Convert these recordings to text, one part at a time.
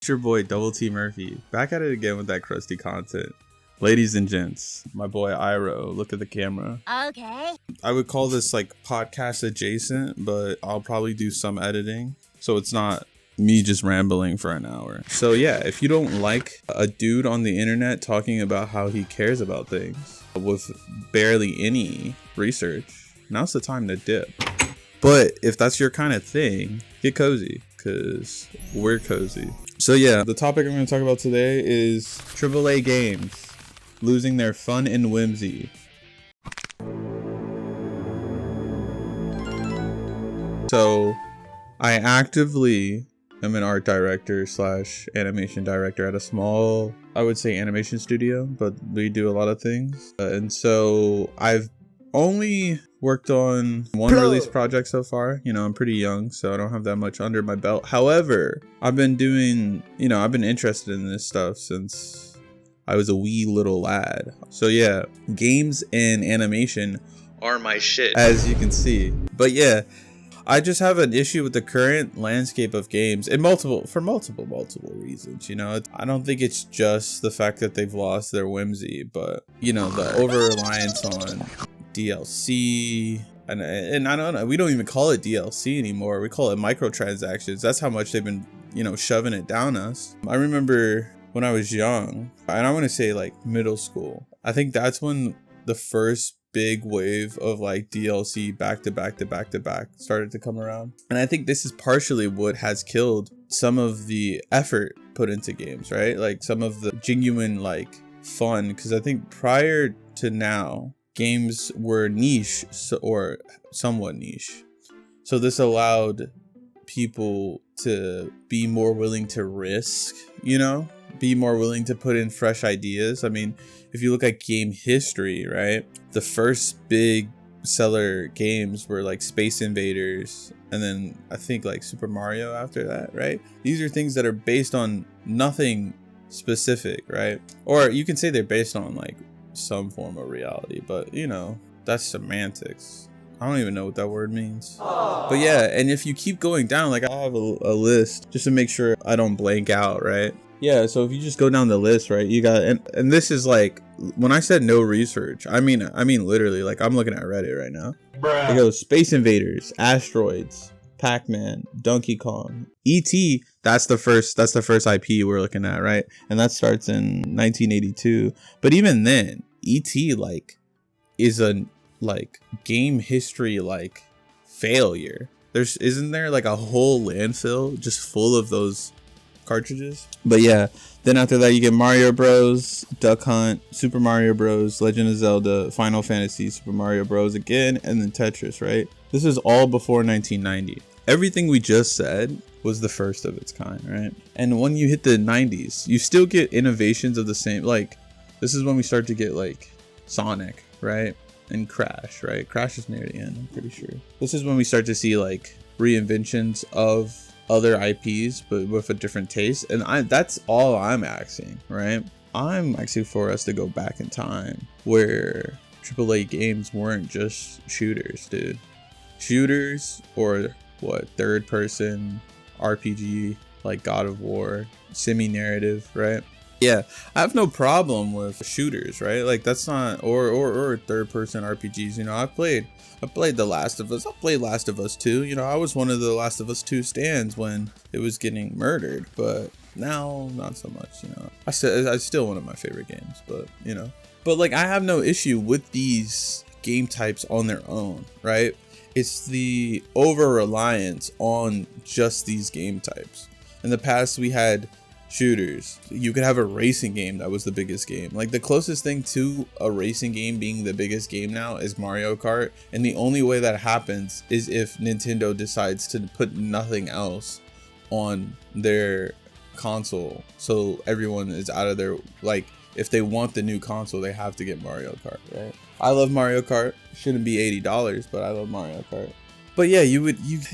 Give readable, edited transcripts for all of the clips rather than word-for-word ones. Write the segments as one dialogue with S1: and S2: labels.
S1: It's your boy Double T Murphy, back at it again with that crusty content. Ladies and gents, my boy Iro, look at the camera.
S2: Okay.
S1: I would call this like podcast adjacent, but I'll probably do some editing, so it's not me just rambling for an hour. So yeah, if you don't like a dude on the internet talking about how he cares about things with barely any research, now's the time to dip. But if that's your kind of thing, get cozy, because we're cozy. So yeah, the topic I'm going to talk about today is AAA games losing their fun and whimsy. So I actively am an art director / animation director at a small, I would say, animation studio, but we do a lot of things. And so I've only worked on one release project so far. You know, I'm pretty young, so I don't have that much under my belt. However, I've been doing, I've been interested in this stuff since I was a wee little lad. So yeah, games and animation are my shit, as you can see. But yeah, I just have an issue with the current landscape of games and multiple reasons. I don't think it's just the fact that they've lost their whimsy, but the over reliance on DLC and I don't know, we don't even call it DLC anymore. We call it microtransactions. That's how much they've been, shoving it down us. I remember when I was young, and I want to say like middle school, I think that's when the first big wave of like DLC back to back started to come around. And I think this is partially what has killed some of the effort put into games, right? Like some of the genuine like fun, because I think prior to now, games were niche or somewhat niche. So this allowed people to be more willing to risk, be more willing to put in fresh ideas. I mean, if you look at game history, right? The first big seller games were like Space Invaders, and then I think like Super Mario after that, right? These are things that are based on nothing specific, right? Or you can say they're based on like some form of reality, but that's semantics. I don't even know what that word means. But yeah, and if you keep going down, like I have a list just to make sure I don't blank out, right? Yeah, so if you just go down the list, right, you got, and this is like, when I said no research, I mean literally, like I'm looking at Reddit right now. It goes Space Invaders, Asteroids, Pac-Man, Donkey Kong, E.T. That's the first IP we're looking at, right? And that starts in 1982. But even then, E.T. like is a like game history like failure. Isn't there like a whole landfill just full of those cartridges? But yeah, then after that you get Mario Bros, Duck Hunt, Super Mario Bros, Legend of Zelda, Final Fantasy, Super Mario Bros again, and then Tetris, right? This is all before 1990. Everything we just said was the first of its kind, right? And when you hit the 90s, you still get innovations of the same, like this is when we start to get like Sonic, right? And Crash, right? Crash is near the end, I'm pretty sure. This is when we start to see like reinventions of other IPs, but with a different taste. And that's all I'm asking, right? I'm asking for us to go back in time where AAA games weren't just shooters, dude. Shooters or what? Third person RPG like God of War, semi-narrative, right? Yeah, I have no problem with shooters, right? Like that's not or third person RPGs. I played The Last of Us. I played Last of Us 2. I was one of the Last of Us 2 stands when it was getting murdered, but now not so much. I still one of my favorite games, but like I have no issue with these game types on their own, right? It's the over reliance on just these game types. In the past, we had shooters. You could have a racing game that was the biggest game. Like the closest thing to a racing game being the biggest game now is Mario Kart, and the only way that happens is if Nintendo decides to put nothing else on their console, so everyone is out of their, like, if they want the new console they have to get Mario Kart, right? I love Mario Kart. Shouldn't be $80, but I love Mario Kart. But yeah,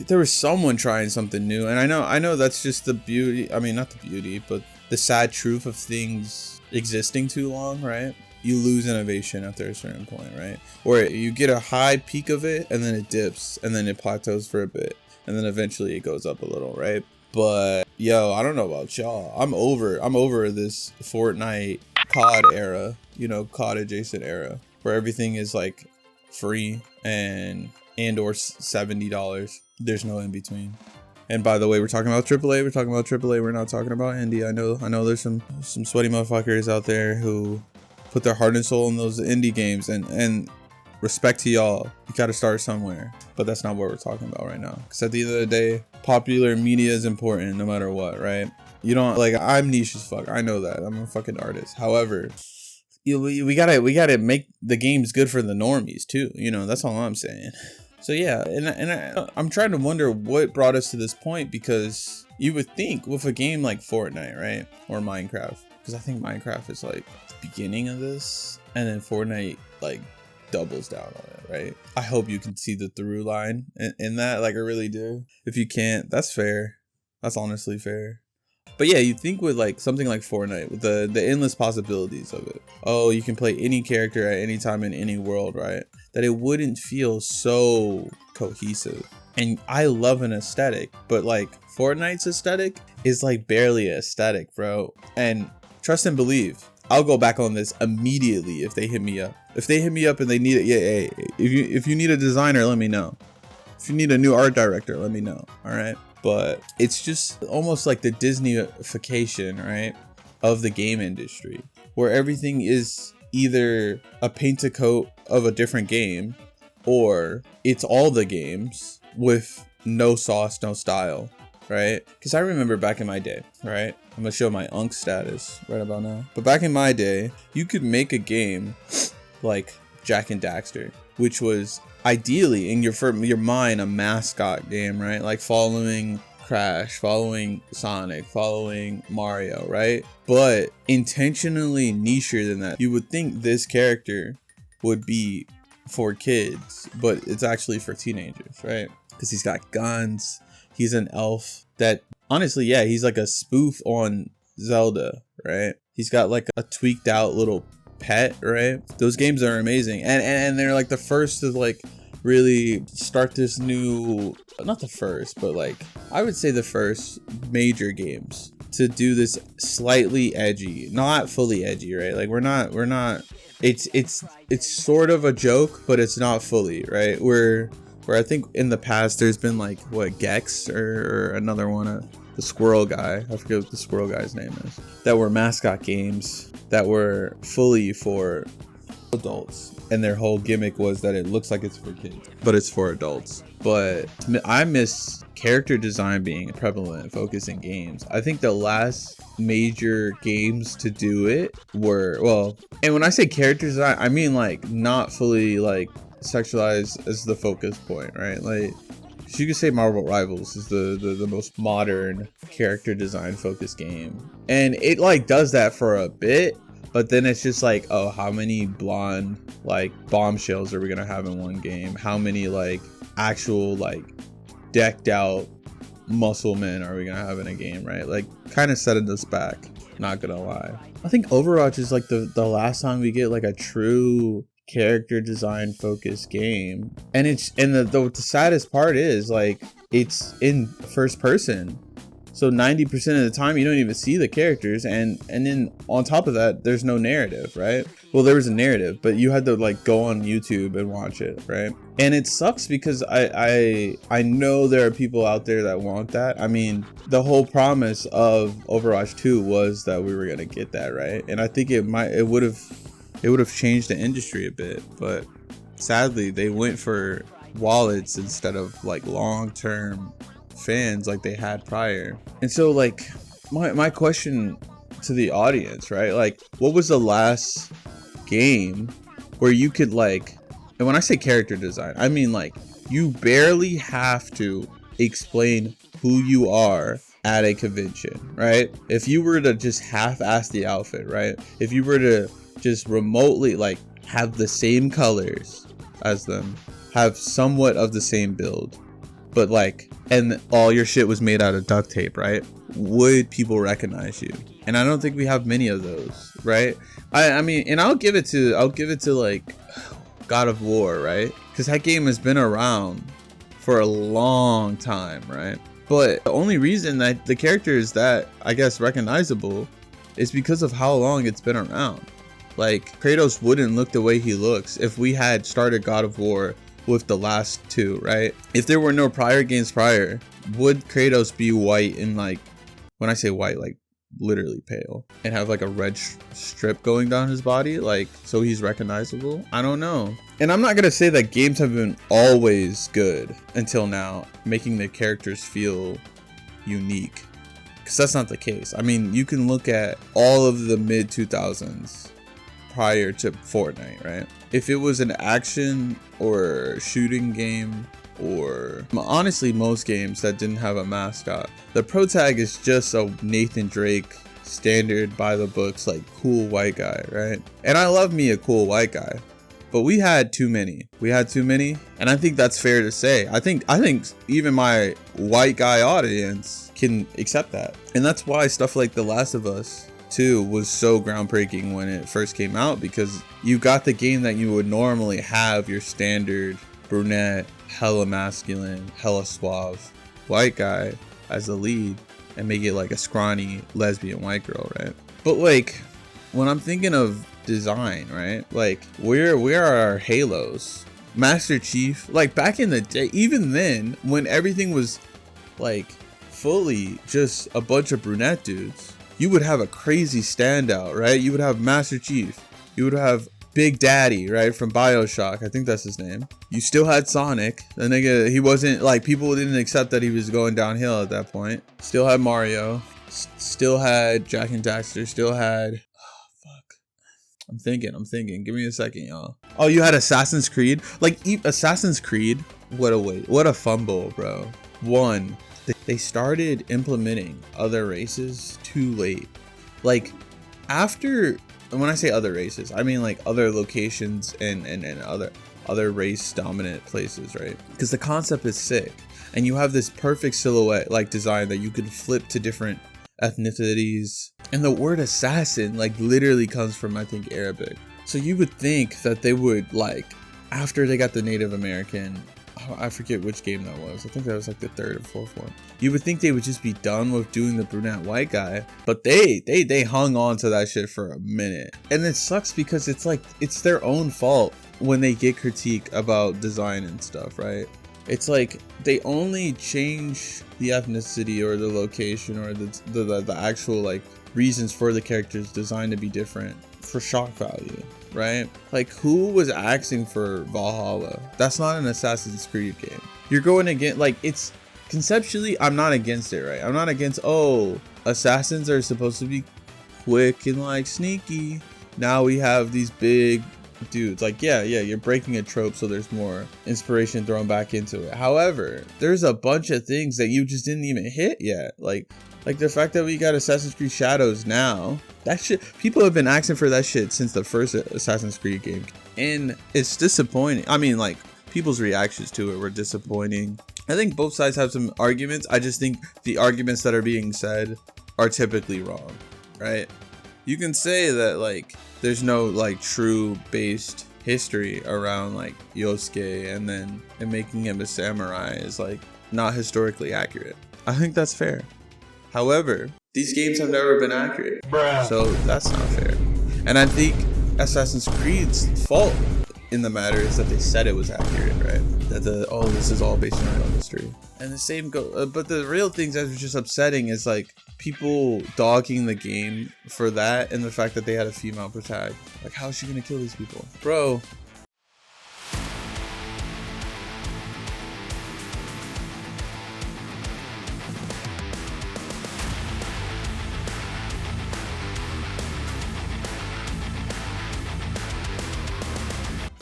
S1: there was someone trying something new, and I know that's just the beauty. I mean, not the beauty, but the sad truth of things existing too long, right? You lose innovation after a certain point, right? Or you get a high peak of it, and then it dips, and then it plateaus for a bit, and then eventually it goes up a little, right? But Yo, I don't know about y'all. I'm over this Fortnite COD era, you know, COD adjacent era, where everything is like free and or $70. There's no in between. And by the way, we're talking about AAA. We're talking about AAA. We're not talking about indie. I know there's some sweaty motherfuckers out there who put their heart and soul in those indie games, and respect to y'all. You gotta start somewhere, but that's not what we're talking about right now. Because at the end of the day, popular media is important no matter what, right? You don't, like, I'm niche as fuck. I know that. I'm a fucking artist. However, we gotta make the games good for the normies too. You know, that's all I'm saying. So yeah, and I'm trying to wonder what brought us to this point, because you would think with a game like Fortnite, right, or Minecraft, because I think Minecraft is like the beginning of this, and then Fortnite like doubles down on it, right? I hope you can see the through line in that, like I really do. If you can't, that's fair. That's honestly fair. But yeah, you think with like something like Fortnite, with the endless possibilities of it. Oh, you can play any character at any time in any world, right? That it wouldn't feel so cohesive. And I love an aesthetic, but like Fortnite's aesthetic is like barely aesthetic, bro. And trust and believe, I'll go back on this immediately if they hit me up. If they hit me up and they need it, yeah, hey, if you need a designer, let me know. If you need a new art director, let me know. All right. But it's just almost like the Disney-ification, right, of the game industry, where everything is either a paint-a-coat of a different game, or it's all the games with no sauce, no style, right? Because I remember back in my day, right? I'm gonna show my Unk status right about now. But back in my day, you could make a game like Jak and Daxter, which was ideally in your mind a mascot game, right? Like following Crash, following Sonic, following Mario, right? But intentionally nicher than that. You would think this character would be for kids, but it's actually for teenagers, right? Because he's got guns. He's an elf that, honestly, yeah, he's like a spoof on Zelda, right? He's got like a tweaked out little pet, right? Those games are amazing, and they're like the first to like really start this new, not the first, but like I would say the first major games to do this slightly edgy, not fully edgy, right? Like we're not it's sort of a joke, but it's not fully, right? Where I think in the past there's been like what, Gex or another one, the squirrel guy, I forget what the squirrel guy's name is, that were mascot games that were fully for adults, and their whole gimmick was that it looks like it's for kids, but it's for adults. But I miss character design being prevalent and focused in games. I think the last major games to do it were, well, and when I say character design, I mean like not fully like sexualized as the focus point, right? Like you could say Marvel Rivals is the most modern character design focused game, and it like does that for a bit, but then it's just like, oh, how many blonde like bombshells are we gonna have in one game? How many like actual like decked out muscle men are we gonna have in a game, right? Like kind of setting us back, not gonna lie. I think Overwatch is like the last time we get like a true character design focused game, and the saddest part is like it's in first person, so 90% of the time you don't even see the characters, and then on top of that there's no narrative, right? Well, there was a narrative, but you had to like go on YouTube and watch it, right? And it sucks because I know there are people out there that want that. I mean, the whole promise of Overwatch 2 was that we were gonna get that, right? And I think it would have changed the industry a bit, but sadly they went for wallets instead of like long-term fans like they had prior. And so like my question to the audience, right? Like, what was the last game where you could like, and when I say character design, I mean like you barely have to explain who you are at a convention, right? If you were to just half-ass the outfit, right? If you were to just remotely like have the same colors as them, have somewhat of the same build, but like, and all your shit was made out of duct tape, right? Would people recognize you? And I don't think we have many of those, right? I mean, and I'll give it to like God of War, right? Because that game has been around for a long time, right? But the only reason that the character is that, I guess, recognizable is because of how long it's been around. Like, Kratos wouldn't look the way he looks if we had started God of War with the last two, right? If there were no prior games prior, would Kratos be white and, like, when I say white, like literally pale, and have like a red strip going down his body, like, so he's recognizable? I don't know. And I'm not gonna say that games have been always good until now, making the characters feel unique, because that's not the case. I mean, you can look at all of the mid 2000s prior to Fortnite, right? If it was an action or shooting game, or honestly most games that didn't have a mascot, the pro tag is just a Nathan Drake standard by the books, like, cool white guy, right? And I love me a cool white guy, but we had too many, and I think that's fair to say. I think even my white guy audience can accept that. And that's why stuff like The Last of Us 2 was so groundbreaking when it first came out, because you got the game that you would normally have your standard brunette, hella masculine, hella suave white guy as the lead, and make it like a scrawny lesbian white girl, right? But like, when I'm thinking of design, right, like, where are our Halos? Master Chief, like, back in the day, even then, when everything was like fully just a bunch of brunette dudes, you would have a crazy standout, right? You would have Master Chief, you would have Big Daddy, right, from BioShock, I think that's his name. You still had Sonic, the nigga, he wasn't, like, people didn't accept that he was going downhill at that point. Still had Mario, still had Jak and Daxter, still had, oh fuck, I'm thinking, give me a second, y'all. Oh, you had Assassin's Creed, like, Assassin's Creed, what a fumble, bro. One, they started implementing other races too late. Like, after, and when I say other races, I mean like other locations and other race dominant places, right? Because the concept is sick, and you have this perfect silhouette like design that you can flip to different ethnicities. And the word assassin like literally comes from, I think, Arabic. So you would think that they would, like, after they got the Native American, I forget which game that was, I think that was like the third or fourth one, you would think they would just be done with doing the brunette white guy, but they hung on to that shit for a minute. And it sucks because it's like, it's their own fault when they get critique about design and stuff, right? It's like they only change the ethnicity or the location or the actual like reasons for the character's design to be different for shock value, right? Like, who was asking for Valhalla? That's not an Assassin's Creed game. You're going against, like, it's conceptually, I'm not against it, right? I'm not against, oh, assassins are supposed to be quick and like sneaky. Now we have these big dudes. Like, yeah, you're breaking a trope, so there's more inspiration thrown back into it. However, there's a bunch of things that you just didn't even hit yet. Like the fact that we got Assassin's Creed Shadows now, that shit, people have been asking for that shit since the first Assassin's Creed game, and it's disappointing. I mean, like, people's reactions to it were disappointing. I think both sides have some arguments. I just think the arguments that are being said are typically wrong, right? You can say that like there's no like true based history around like Yosuke, and making him a samurai is like not historically accurate. I think that's fair. However, these games have never been accurate, so that's not fair. And I think Assassin's Creed's fault in the matter is that they said it was accurate, right? That this is all based on real history. And the same but the real things that was just upsetting is like people dogging the game for that, and the fact that they had a female protagonist. Like, how is she gonna kill these people, bro?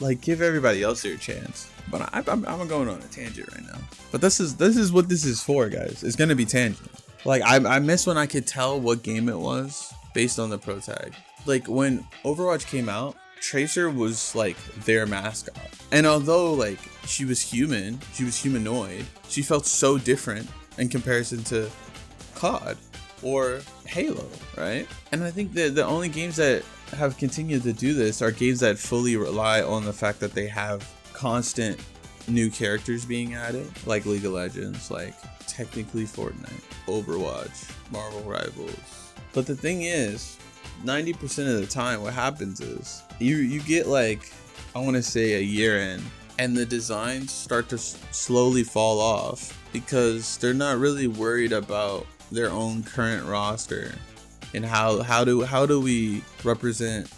S1: Like, give everybody else their chance. But I'm going on a tangent right now. But this is what this is for, guys. It's gonna be tangent. Like, I miss when I could tell what game it was based on the pro tag. Like, when Overwatch came out, Tracer was like their mascot. And although like she was human, she was humanoid, she felt so different in comparison to COD or Halo, right? And I think that the only games that have continued to do this are games that fully rely on the fact that they have constant new characters being added, like League of Legends, like technically Fortnite, Overwatch, Marvel Rivals. But the thing is, 90% of the time what happens is you get like, I want to say a year in, and the designs start to slowly fall off because they're not really worried about their own current roster and how do we represent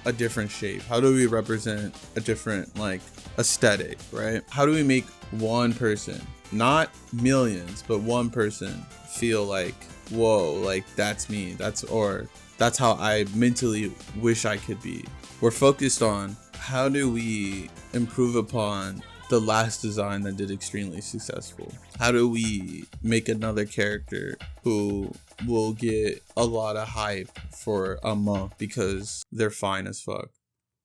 S1: a different shape? How do we represent a different like aesthetic, right? How do we make one person, not millions, but one person feel like, whoa, like that's me, that's how I mentally wish I could be. We're focused on how do we improve upon the last design that did extremely successful? How do we make another character who will get a lot of hype for a month because they're fine as fuck?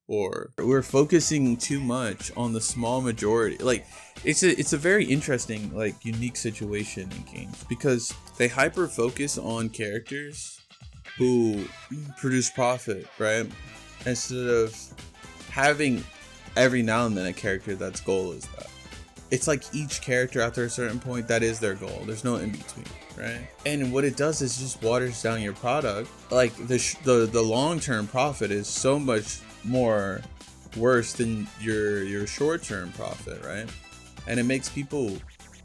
S1: Or we're focusing too much on the small majority. Like it's a very interesting, like, unique situation in games because they hyper focus on characters who produce profit, right? Instead of having every now and then a character that's goal is that. It's like each character after a certain point, that is their goal. There's no in between, right? And what it does is just waters down your product. Like the long-term profit is so much more worse than your short-term profit, right? And it makes people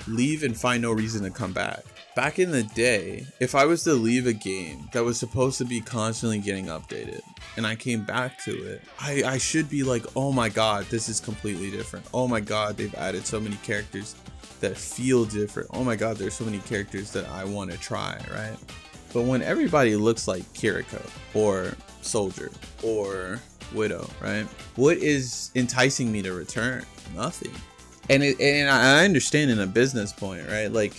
S1: leave and find no reason to come back. Back in the day, if I was to leave a game that was supposed to be constantly getting updated and I came back to it, I should be like, oh my god, this is completely different. Oh my god, they've added so many characters that feel different. Oh my god, there's so many characters that I want to try, right? But when everybody looks like Kiriko or Soldier or Widow, right? What is enticing me to return? Nothing. And I understand in a business point, right? Like,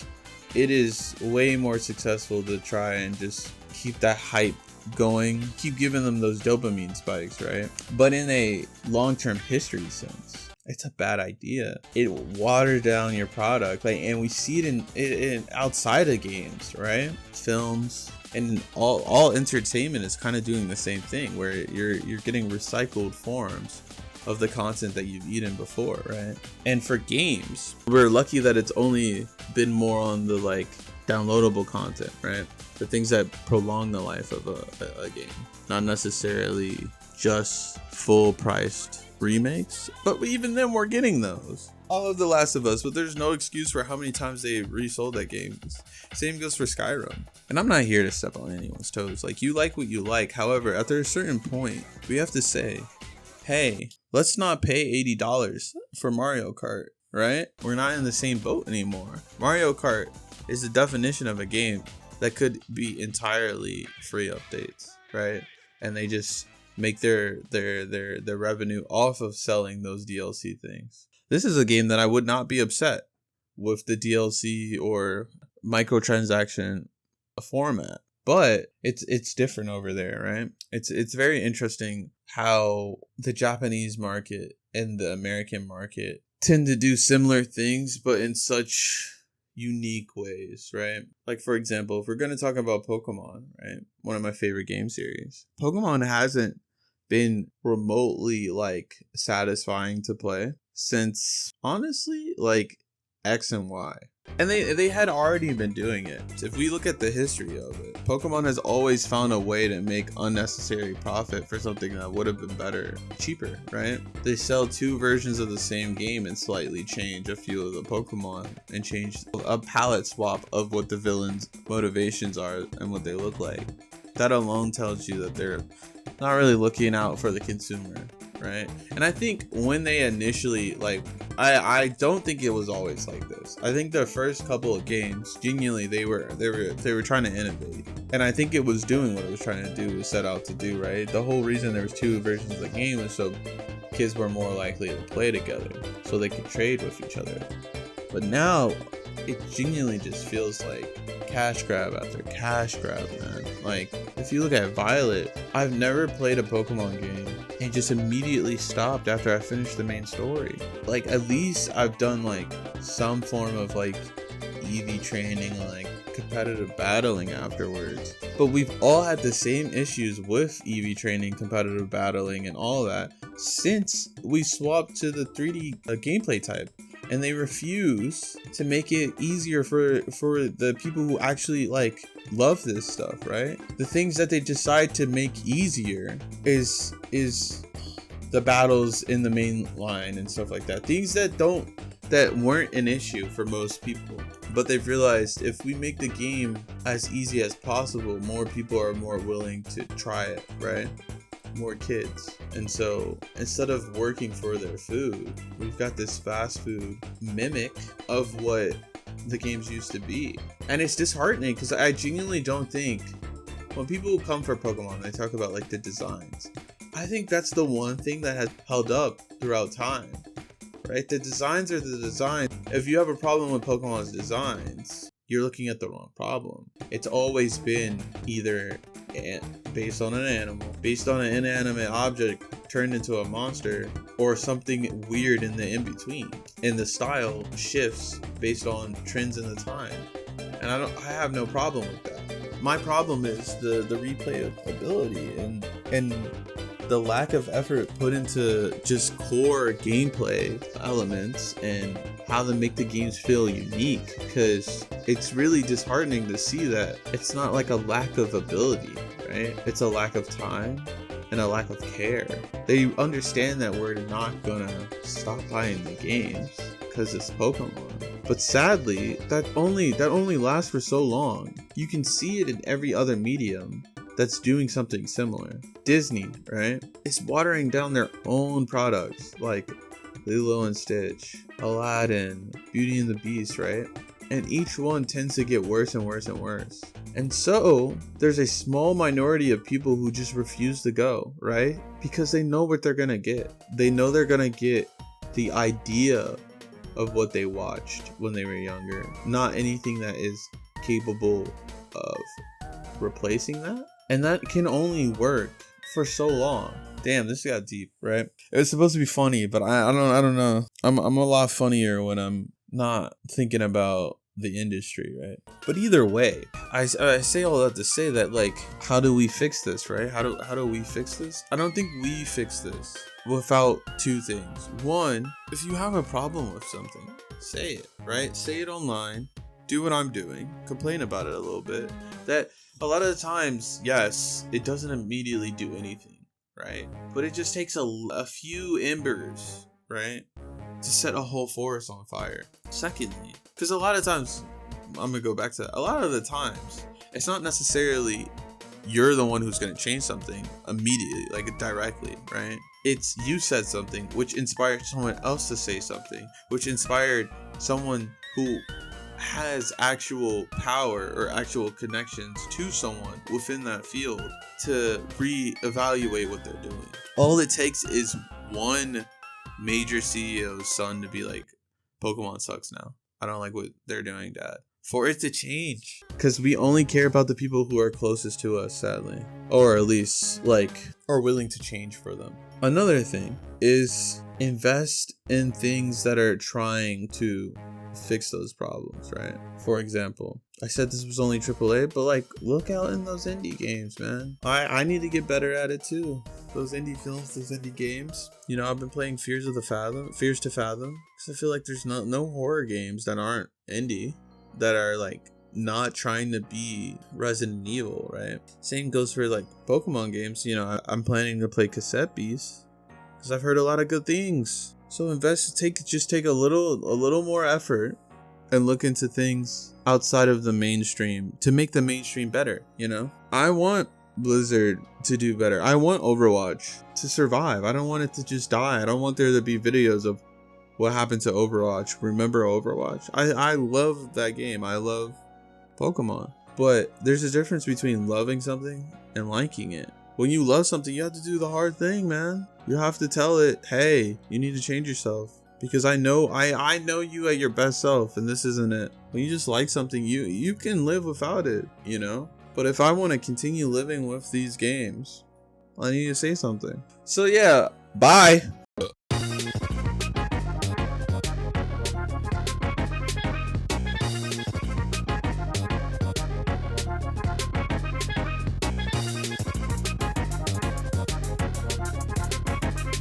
S1: it is way more successful to try and just keep that hype going, keep giving them those dopamine spikes, right? But in a long-term history sense, it's a bad idea. It waters down your product, like, and we see it in outside of games, right? Films and all entertainment is kind of doing the same thing, where you're getting recycled forms of the content that you've eaten before, right? And for games, we're lucky that it's only been more on the like downloadable content, right? The things that prolong the life of a game, not necessarily just full priced remakes. But even then, we're getting those. All of The Last of Us, but there's no excuse for how many times they resold that game. Same goes for Skyrim. And I'm not here to step on anyone's toes. Like, you like what you like. However, after a certain point, we have to say, hey, let's not pay $80 for Mario Kart, right? We're not in the same boat anymore. Mario Kart is the definition of a game that could be entirely free updates, right? And they just make their revenue off of selling those DLC things. This is a game that I would not be upset with the DLC or microtransaction format. But it's different over there, right? It's very interesting how the Japanese market and the American market tend to do similar things, but in such unique ways, right? Like, for example, if we're going to talk about Pokemon, right? One of my favorite game series. Pokemon hasn't been remotely like satisfying to play since, honestly, like X and Y. And they had already been doing it. If we look at the history of it, Pokemon has always found a way to make unnecessary profit for something that would have been better, cheaper, right? They sell two versions of the same game and slightly change a few of the Pokemon and change a palette swap of what the villains' motivations are and what they look like. That alone tells you that they're not really looking out for the consumer, right? And I think when they initially, like, I don't think it was always like this. I think the first couple of games, genuinely, they were trying to innovate, and I think it was doing what it was trying to do, was set out to do, right? The whole reason there was two versions of the game was so kids were more likely to play together, so they could trade with each other. But now it genuinely just feels like cash grab after cash grab, man. Like, if you look at Violet, I've never played a Pokemon game and just immediately stopped after I finished the main story. Like, at least I've done like some form of like EV training, like competitive battling afterwards. But we've all had the same issues with EV training, competitive battling, and all that since we swapped to the 3D gameplay type. and they refuse to make it easier for the people who actually like love this stuff, right? The things that they decide to make easier is the battles in the main line and stuff like that. Things that weren't an issue for most people, but they've realized if we make the game as easy as possible, more people are more willing to try it, right? More kids. And so instead of working for their food, we've got this fast food mimic of what the games used to be. And it's disheartening because I genuinely don't think when people come for Pokemon, they talk about like the designs. I think that's the one thing that has held up throughout time, right? The designs are the designs. If you have a problem with Pokemon's designs, you're looking at the wrong problem. It's always been either based on an animal, based on an inanimate object turned into a monster, or something weird in the in-between. And the style shifts based on trends in the time. And I have no problem with that. My problem is the replayability and the lack of effort put into just core gameplay elements and how to make the games feel unique, because it's really disheartening to see that it's not like a lack of ability, right? It's a lack of time and a lack of care. They understand that we're not gonna stop buying the games because it's Pokemon. But sadly, that only lasts for so long. You can see it in every other medium that's doing something similar. Disney, right, is watering down their own products like Lilo and Stitch, Aladdin, Beauty and the Beast, right? And each one tends to get worse and worse and worse. And so there's a small minority of people who just refuse to go, right? Because they know what they're gonna get. They know they're gonna get the idea of what they watched when they were younger, not anything that is capable of replacing that. And that can only work for so long. Damn, this got deep, right? It was supposed to be funny, but I don't know. I'm a lot funnier when I'm not thinking about the industry, right? But either way, I say all that to say that, like, how do we fix this, right? How do we fix this? I don't think we fix this without two things. One, if you have a problem with something, say it, right? Say it online. Do what I'm doing. Complain about it a little bit. That a lot of the times, yes, it doesn't immediately do anything, right? But it just takes a few embers, right, to set a whole forest on fire. Secondly, because a lot of times, I'm gonna go back to that. A lot of the times, it's not necessarily you're the one who's gonna change something immediately, like directly, right? It's you said something, which inspired someone else to say something, which inspired someone who has actual power or actual connections to someone within that field to reevaluate what they're doing. All it takes is one major CEO's son to be like, Pokemon sucks now. I don't like what they're doing, Dad. For it to change. Because we only care about the people who are closest to us, sadly. Or at least, like, are willing to change for them. Another thing is invest in things that are trying to fix those problems, right? For example, I said this was only AAA, but like, look out in those indie games, man. I need to get better at it too. Those indie films, those indie games. You know, I've been playing Fears to Fathom, because I feel like there's no horror games that aren't indie, that are like not trying to be Resident Evil, right? Same goes for like Pokemon games. You know, I'm planning to play Cassette Beast because I've heard a lot of good things. So take a little more effort and look into things outside of the mainstream to make the mainstream better, you know? I want Blizzard to do better. I want Overwatch to survive. I don't want it to just die. I don't want there to be videos of what happened to Overwatch. Remember Overwatch? I love that game. I love Pokemon. But there's a difference between loving something and liking it. When you love something, you have to do the hard thing, man. You have to tell it, hey, you need to change yourself. Because I know you at your best self, and this isn't it. When you just like something, you can live without it, you know? But if I want to continue living with these games, I need to say something. So yeah, bye.